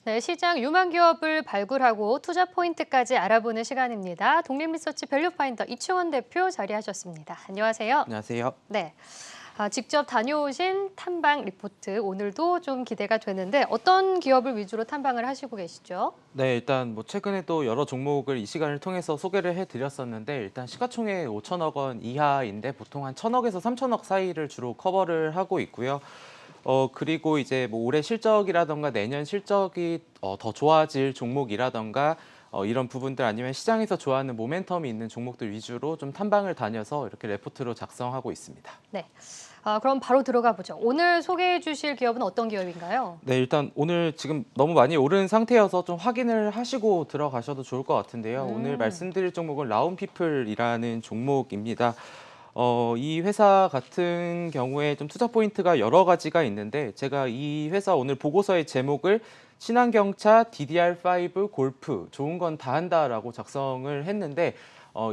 네, 시장 유망 기업을 발굴하고 투자 포인트까지 알아보는 시간입니다. 독립리서치 밸류파인더 이충원 대표 자리하셨습니다. 안녕하세요. 안녕하세요. 네, 직접 다녀오신 탐방 리포트 오늘도 좀 기대가 되는데 어떤 기업을 위주로 탐방을 하시고 계시죠? 네, 일단 뭐 최근에도 여러 종목을 이 시간을 통해서 소개를 해드렸었는데 일단 시가총액 5천억 원 이하인데 보통 한 1천억에서 3천억 사이를 주로 커버를 하고 있고요. 그리고 이제 뭐 올해 실적이라던가 내년 실적이 더 좋아질 종목이라던가 이런 부분들 아니면 시장에서 좋아하는 모멘텀이 있는 종목들 위주로 좀 탐방을 다녀서 이렇게 레포트로 작성하고 있습니다. 네, 그럼 바로 들어가 보죠. 오늘 소개해 주실 기업은 어떤 기업인가요? 네, 일단 오늘 지금 너무 많이 오른 상태여서 좀 확인을 하시고 들어가셔도 좋을 것 같은데요. 오늘 말씀드릴 종목은 라운피플이라는 종목입니다. 이 회사 같은 경우에 좀 투자 포인트가 여러 가지가 있는데 제가 이 회사 오늘 보고서의 제목을 친환경차 DDR5 골프 좋은 건 다 한다라고 작성을 했는데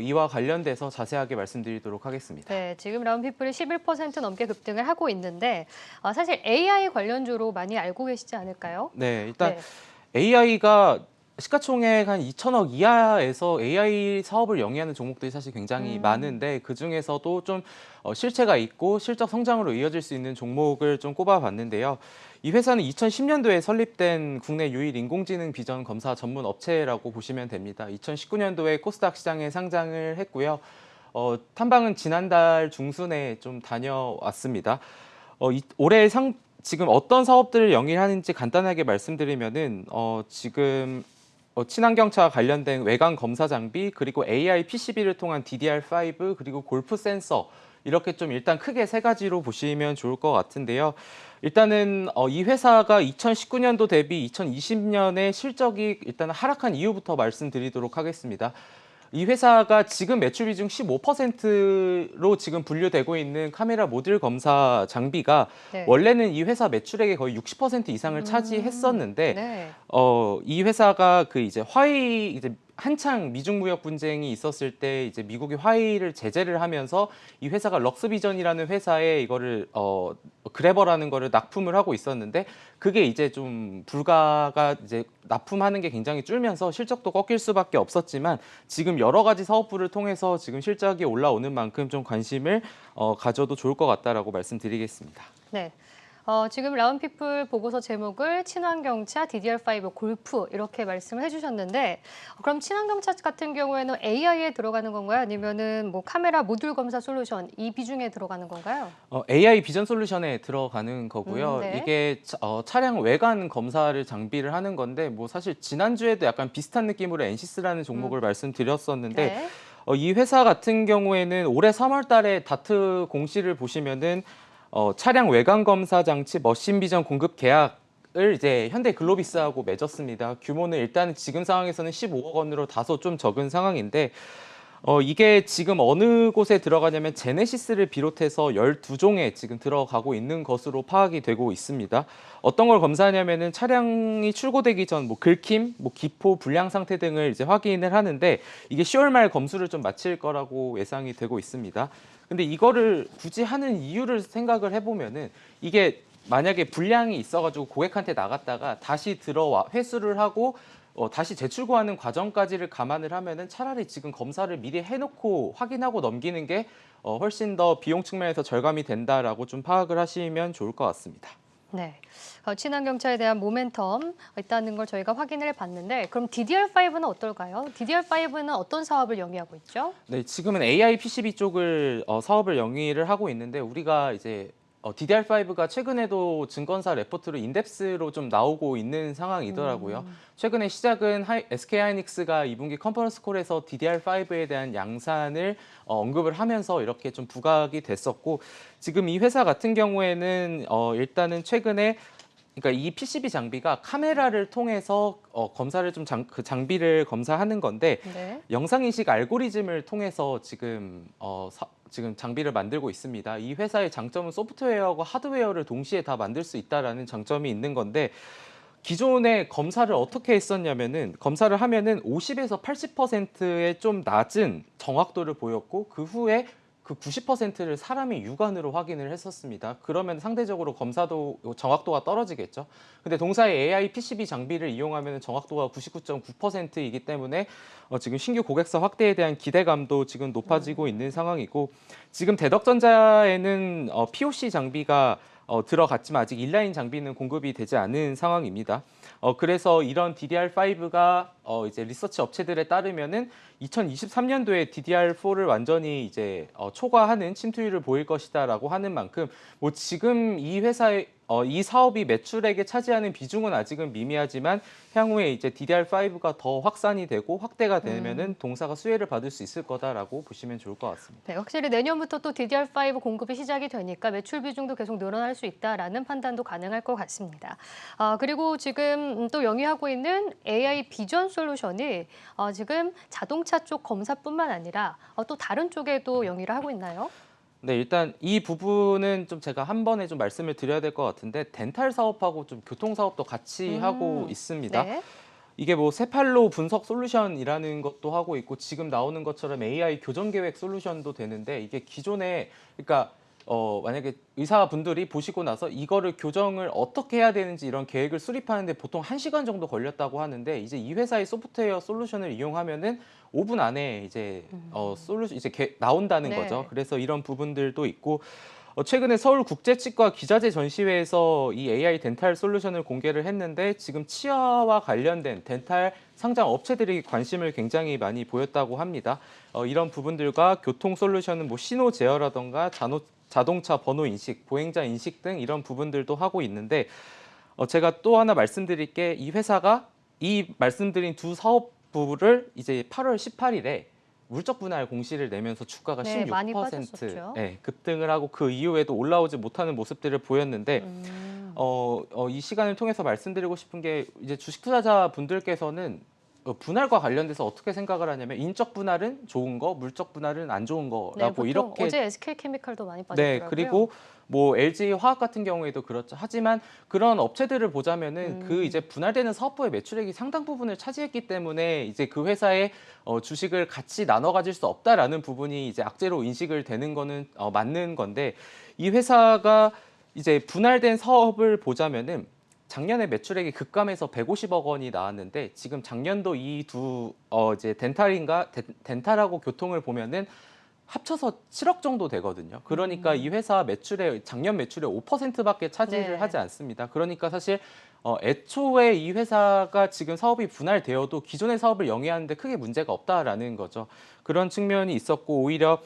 이와 관련돼서 자세하게 말씀드리도록 하겠습니다. 네, 지금 라운피플이 11% 넘게 급등을 하고 있는데 사실 AI 관련주로 많이 알고 계시지 않을까요? 네, 일단 네. AI가 시가총액 한 2천억 이하에서 AI 사업을 영위하는 종목들이 사실 굉장히 많은데 그중에서도 좀 실체가 있고 실적 성장으로 이어질 수 있는 종목을 좀 꼽아봤는데요. 이 회사는 2010년도에 설립된 국내 유일 인공지능 비전 검사 전문 업체라고 보시면 됩니다. 2019년도에 코스닥 시장에 상장을 했고요. 탐방은 지난달 중순에 좀 다녀왔습니다. 올해 지금 어떤 사업들을 영위하는지 간단하게 말씀드리면은 지금 친환경차 관련된 외관 검사 장비 그리고 AI PCB를 통한 DDR5 그리고 골프 센서 이렇게 좀 일단 크게 세 가지로 보시면 좋을 것 같은데요. 일단은 이 회사가 2019년도 대비 2020년에 실적이 일단 하락한 이유부터 말씀드리도록 하겠습니다. 이 회사가 지금 매출 비중 15%로 지금 분류되고 있는 카메라 모듈 검사 장비가 네. 원래는 이 회사 매출액의 거의 60% 이상을 차지했었는데 네. 이 회사가 그 이제 화웨이 이제 한창 미중 무역 분쟁이 있었을 때 이제 미국이 화웨이를 제재를 하면서 이 회사가 럭스비전이라는 회사에 이거를 그래버라는 거를 납품을 하고 있었는데 그게 이제 좀 불가가 이제 납품하는 게 굉장히 줄면서 실적도 꺾일 수밖에 없었지만 지금 여러 가지 사업부를 통해서 지금 실적이 올라오는 만큼 좀 관심을 가져도 좋을 것 같다라고 말씀드리겠습니다. 네. 지금 라운피플 보고서 제목을 친환경차 DDR5 골프 이렇게 말씀을 해주셨는데 그럼 친환경차 같은 경우에는 AI에 들어가는 건가요? 아니면은 뭐 카메라 모듈 검사 솔루션 이 비중에 들어가는 건가요? AI 비전 솔루션에 들어가는 거고요. 네. 이게 차량 외관 검사를 장비를 하는 건데 뭐 사실 지난주에도 약간 비슷한 느낌으로 엔시스라는 종목을 말씀드렸었는데 네. 이 회사 같은 경우에는 올해 3월 달에 다트 공시를 보시면은 차량 외관 검사 장치 머신 비전 공급 계약을 이제 현대 글로비스하고 맺었습니다. 규모는 일단 지금 상황에서는 15억 원으로 다소 좀 적은 상황인데 이게 지금 어느 곳에 들어가냐면 제네시스를 비롯해서 12종에 지금 들어가고 있는 것으로 파악이 되고 있습니다. 어떤 걸 검사하냐면은 차량이 출고되기 전 뭐 긁힘, 뭐 기포, 불량 상태 등을 이제 확인을 하는데 이게 10월 말 검수를 좀 마칠 거라고 예상이 되고 있습니다. 근데 이거를 굳이 하는 이유를 생각을 해보면은 이게 만약에 불량이 있어가지고 고객한테 나갔다가 다시 들어와 회수를 하고 다시 재출고하는 과정까지를 감안을 하면은 차라리 지금 검사를 미리 해놓고 확인하고 넘기는 게 훨씬 더 비용 측면에서 절감이 된다라고 좀 파악을 하시면 좋을 것 같습니다. 네. 친환경차에 대한 모멘텀 있다는 걸 저희가 확인을 해봤는데 그럼 DDR5는 어떨까요? DDR5는 어떤 사업을 영위하고 있죠? 네, 지금은 AI PCB 쪽을 사업을 영위를 하고 있는데 우리가 이제 DDR5가 최근에도 증권사 레포트로 인덱스로 좀 나오고 있는 상황이더라고요. 최근에 시작은 SK하이닉스가 2분기 컨퍼런스 콜에서 DDR5에 대한 양산을 언급을 하면서 이렇게 좀 부각이 됐었고 지금 이 회사 같은 경우에는 일단은 최근에 그러니까 이 PCB 장비가 카메라를 통해서 검사를 좀 그 장비를 검사하는 건데 네. 영상 인식 알고리즘을 통해서 지금 지금 장비를 만들고 있습니다. 이 회사의 장점은 소프트웨어와 하드웨어를 동시에 다 만들 수 있다라는 장점이 있는 건데 기존에 검사를 어떻게 했었냐면은 검사를 하면은 50에서 80%의 좀 낮은 정확도를 보였고 그 후에 그 90%를 사람이 육안으로 확인을 했었습니다. 그러면 상대적으로 검사도 정확도가 떨어지겠죠. 근데 동사의 AI PCB 장비를 이용하면 정확도가 99.9%이기 때문에 지금 신규 고객사 확대에 대한 기대감도 지금 높아지고 있는 상황이고, 지금 대덕전자에는 POC 장비가 들어갔지만 아직 인라인 장비는 공급이 되지 않은 상황입니다. 그래서 이런 DDR5가 이제 리서치 업체들에 따르면은 2023년도에 DDR4를 완전히 이제 초과하는 침투율을 보일 것이다라고 하는 만큼, 뭐 지금 이 회사의 이 사업이 매출액에 차지하는 비중은 아직은 미미하지만 향후에 이제 DDR5가 더 확산이 되고 확대가 되면은 동사가 수혜를 받을 수 있을 거다라고 보시면 좋을 것 같습니다. 네, 확실히 내년부터 또 DDR5 공급이 시작이 되니까 매출 비중도 계속 늘어날 수 있다라는 판단도 가능할 것 같습니다. 그리고 지금 또 영위하고 있는 AI 비전 솔루션이 지금 자동차 쪽 검사뿐만 아니라 또 다른 쪽에도 영위를 하고 있나요? 네, 일단 이 부분은 좀 제가 한 번에 좀 말씀을 드려야 될 것 같은데, 덴탈 사업하고 좀 교통 사업도 같이 하고 있습니다. 네. 이게 뭐 세팔로 분석 솔루션이라는 것도 하고 있고, 지금 나오는 것처럼 AI 교정 계획 솔루션도 되는데, 이게 기존에, 그러니까 만약에 의사분들이 보시고 나서 이거를 교정을 어떻게 해야 되는지 이런 계획을 수립하는데 보통 1시간 정도 걸렸다고 하는데, 이제 이 회사의 소프트웨어 솔루션을 이용하면은 5분 안에 이제 솔루션 이제 나온다는 네. 거죠. 그래서 이런 부분들도 있고, 최근에 서울국제치과 기자재 전시회에서 이 AI 덴탈 솔루션을 공개를 했는데, 지금 치아와 관련된 덴탈 상장 업체들이 관심을 굉장히 많이 보였다고 합니다. 이런 부분들과 교통 솔루션은 뭐 신호 제어라던가 자동차 번호 인식, 보행자 인식 등 이런 부분들도 하고 있는데, 제가 또 하나 말씀드릴 게, 이 회사가 이 말씀드린 두 사업부를 이제 8월 18일에 물적 분할 공시를 내면서 주가가 네, 많이 16% 빠졌었죠. 급등을 하고, 그 이후에도 올라오지 못하는 모습들을 보였는데, 이 시간을 통해서 말씀드리고 싶은 게, 이제 주식 투자자 분들께서는 분할과 관련돼서 어떻게 생각을 하냐면, 인적 분할은 좋은 거, 물적 분할은 안 좋은 네, 거라고 보통 이렇게. 어제 SK케미칼도 많이 네, 빠졌더라고요. 그리고 뭐 LG 화학 같은 경우에도 그렇죠. 하지만 그런 업체들을 보자면은 그 이제 분할되는 사업부의 매출액이 상당 부분을 차지했기 때문에, 이제 그 회사의 주식을 같이 나눠 가질 수 없다라는 부분이 이제 악재로 인식을 되는 거는 맞는 건데, 이 회사가 이제 분할된 사업을 보자면은 작년에 매출액이 급감해서 150억 원이 나왔는데, 지금 작년도 이 두 이제 덴탈하고 교통을 보면은 합쳐서 7억 정도 되거든요. 그러니까 이 회사 매출의 작년 매출의 5%밖에 차지를 네. 하지 않습니다. 그러니까 사실 애초에 이 회사가 지금 사업이 분할되어도 기존의 사업을 영위하는데 크게 문제가 없다라는 거죠. 그런 측면이 있었고, 오히려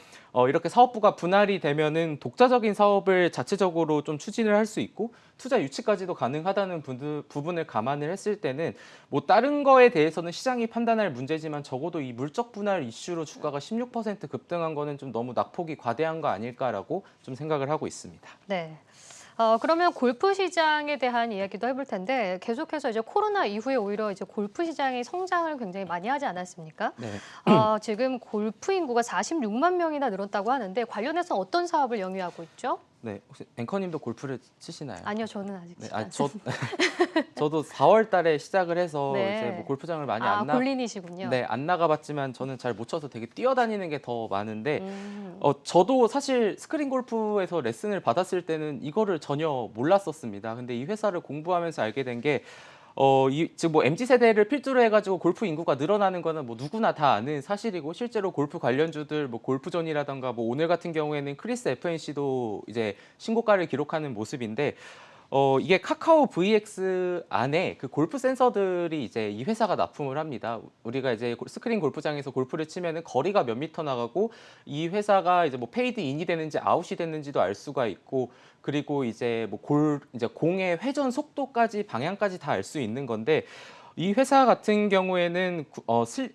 이렇게 사업부가 분할이 되면은 독자적인 사업을 자체적으로 좀 추진을 할 수 있고, 투자 유치까지도 가능하다는 부분을 감안을 했을 때는, 뭐 다른 거에 대해서는 시장이 판단할 문제지만 적어도 이 물적 분할 이슈로 주가가 16% 급등한 거는 좀 너무 낙폭이 과대한 거 아닐까라고 좀 생각을 하고 있습니다. 네. 그러면 골프 시장에 대한 이야기도 해볼 텐데, 계속해서 이제 코로나 이후에 오히려 이제 골프 시장이 성장을 굉장히 많이 하지 않았습니까? 네. 지금 골프 인구가 46만 명이나 늘었다고 하는데, 관련해서 어떤 사업을 영위하고 있죠? 네, 혹시 앵커님도 골프를 치시나요? 아니요, 저는 아직 네, 치지 않습니다. 저도 4월 달에 시작을 해서 네. 이제 뭐 골프장을 많이 골린이시군요. 네, 안 나가봤지만 저는 잘 못 쳐서 되게 뛰어다니는 게 더 많은데, 음. 저도 사실 스크린 골프에서 레슨을 받았을 때는 이거를 전혀 몰랐었습니다. 근데 이 회사를 공부하면서 알게 된 게, 지금 뭐 MZ 세대를 필두로 해가지고 골프 인구가 늘어나는 거는 뭐 누구나 다 아는 사실이고, 실제로 골프 관련주들 뭐 골프존이라던가 뭐 오늘 같은 경우에는 크리스 FNC도 이제 신고가를 기록하는 모습인데, 이게 카카오 VX 안에 그 골프 센서들이 이제 이 회사가 납품을 합니다. 우리가 이제 스크린 골프장에서 골프를 치면은 거리가 몇 미터 나가고, 이 회사가 이제 뭐 페이드 인이 되는지 아웃이 됐는지도 알 수가 있고, 그리고 이제 뭐 이제 공의 회전 속도까지 방향까지 다 알 수 있는 건데, 이 회사 같은 경우에는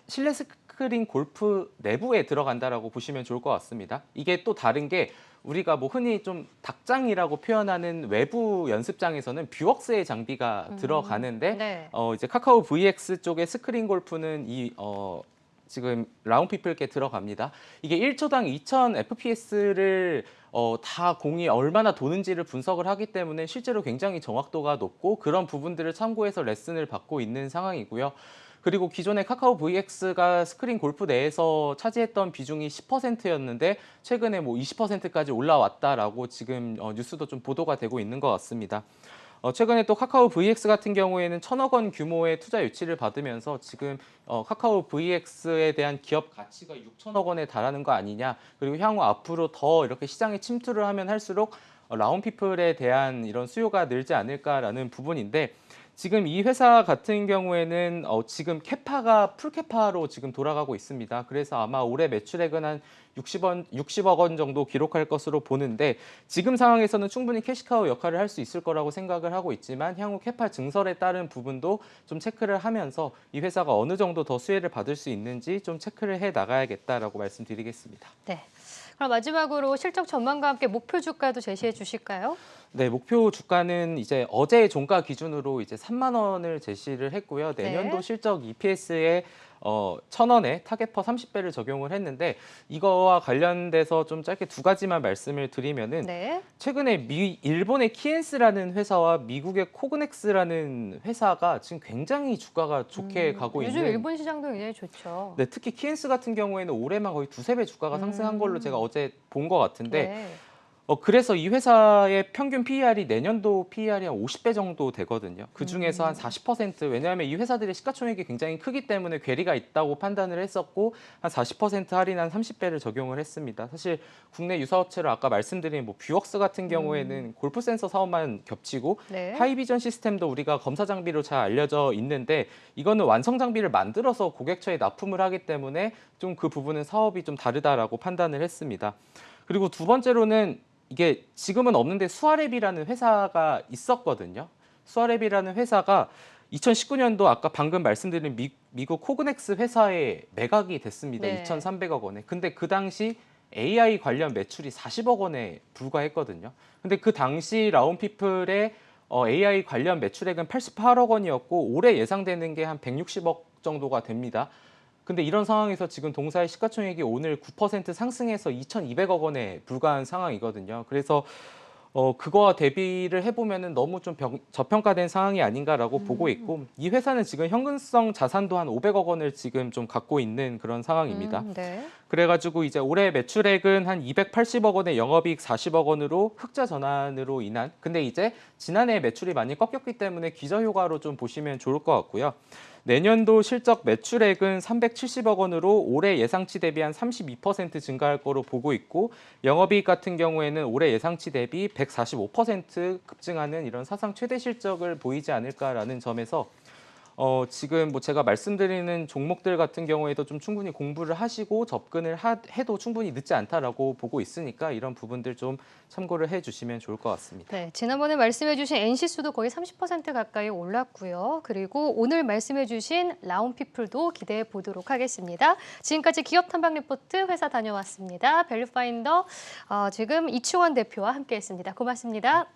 실내 스크린 골프 내부에 들어간다라고 보시면 좋을 것 같습니다. 이게 또 다른 게, 우리가 뭐 흔히 좀 닭장이라고 표현하는 외부 연습장에서는 뷰웍스의 장비가 들어가는데, 네. 이제 카카오 VX 쪽의 스크린 골프는 지금 라운피플께 들어갑니다. 이게 1초당 2000 fps를 다 공이 얼마나 도는지를 분석을 하기 때문에 실제로 굉장히 정확도가 높고, 그런 부분들을 참고해서 레슨을 받고 있는 상황이고요. 그리고 기존의 카카오 VX가 스크린 골프 내에서 차지했던 비중이 10%였는데 최근에 뭐 20%까지 올라왔다라고 지금 뉴스도 좀 보도가 되고 있는 것 같습니다. 최근에 또 카카오 VX 같은 경우에는 1,000억 원 규모의 투자 유치를 받으면서 지금 카카오 VX에 대한 기업 가치가 6천억 원에 달하는 거 아니냐. 그리고 향후 앞으로 더 이렇게 시장에 침투를 하면 할수록 라운피플에 대한 이런 수요가 늘지 않을까라는 부분인데 지금 이 회사 같은 경우에는 지금 캐파가 풀캐파로 지금 돌아가고 있습니다. 그래서 아마 올해 매출액은 한 60억 원 정도 기록할 것으로 보는데 지금 상황에서는 충분히 캐시카우 역할을 할 수 있을 거라고 생각을 하고 있지만 향후 캐파 증설에 따른 부분도 좀 체크를 하면서 이 회사가 어느 정도 더 수혜를 받을 수 있는지 좀 체크를 해 나가야겠다라고 말씀드리겠습니다. 네. 그럼 마지막으로 실적 전망과 함께 목표 주가도 제시해 주실까요? 네, 목표 주가는 이제 어제 종가 기준으로 이제 3만 원을 제시를 했고요. 내년도 네. 실적 EPS에 1,000원에 타겟퍼 30배를 적용을 했는데 이거와 관련돼서 좀 짧게 두 가지만 말씀을 드리면은 네. 최근에 일본의 키엔스라는 회사와 미국의 코그넥스라는 회사가 지금 굉장히 주가가 좋게 가고 요즘 있는 일본 시장도 굉장히 좋죠. 네, 특히 키엔스 같은 경우에는 올해만 거의 두세 배 주가가 상승한 걸로 제가 어제 본 것 같은데 네. 그래서 이 회사의 평균 PER이 내년도 PER이 한 50배 정도 되거든요. 그중에서 한 40%, 왜냐하면 이 회사들의 시가총액이 굉장히 크기 때문에 괴리가 있다고 판단을 했었고 한 40% 할인한 30배를 적용을 했습니다. 사실 국내 유사업체로 아까 말씀드린 뭐 뷰웍스 같은 경우에는 골프 센서 사업만 겹치고 네. 하이비전 시스템도 우리가 검사 장비로 잘 알려져 있는데 이거는 완성 장비를 만들어서 고객처에 납품을 하기 때문에 좀 그 부분은 사업이 좀 다르다라고 판단을 했습니다. 그리고 두 번째로는 이게 지금은 없는데 수아랩이라는 회사가 있었거든요. 수아랩이라는 회사가 2019년도 아까 방금 말씀드린 미국 코그넥스 회사에 매각이 됐습니다. 네. 2,300억 원에. 근데 그 당시 AI 관련 매출이 40억 원에 불과했거든요. 근데 그 당시 라운피플의 AI 관련 매출액은 88억 원이었고 올해 예상되는 게 한 160억 정도가 됩니다. 근데 이런 상황에서 지금 동사의 시가총액이 오늘 9% 상승해서 2,200억 원에 불과한 상황이거든요. 그래서 그거와 대비를 해보면은 너무 좀 저평가된 상황이 아닌가라고 보고 있고 이 회사는 지금 현금성 자산도 한 500억 원을 지금 좀 갖고 있는 그런 상황입니다. 네. 그래가지고 이제 올해 매출액은 한 280억 원에 영업이익 40억 원으로 흑자 전환으로 인한 근데 이제 지난해 매출이 많이 꺾였기 때문에 기저효과로 좀 보시면 좋을 것 같고요. 내년도 실적 매출액은 370억 원으로 올해 예상치 대비 한 32% 증가할 거로 보고 있고 영업이익 같은 경우에는 올해 예상치 대비 145% 급증하는 이런 사상 최대 실적을 보이지 않을까라는 점에서 지금 뭐 제가 말씀드리는 종목들 같은 경우에도 좀 충분히 공부를 하시고 접근을 해도 충분히 늦지 않다라고 보고 있으니까 이런 부분들 좀 참고를 해주시면 좋을 것 같습니다. 네, 지난번에 말씀해주신 NC수도 거의 30% 가까이 올랐고요. 그리고 오늘 말씀해주신 라운피플도 기대해 보도록 하겠습니다. 지금까지 기업 탐방 리포트 회사 다녀왔습니다. 밸류파인더 지금 이충원 대표와 함께했습니다. 고맙습니다.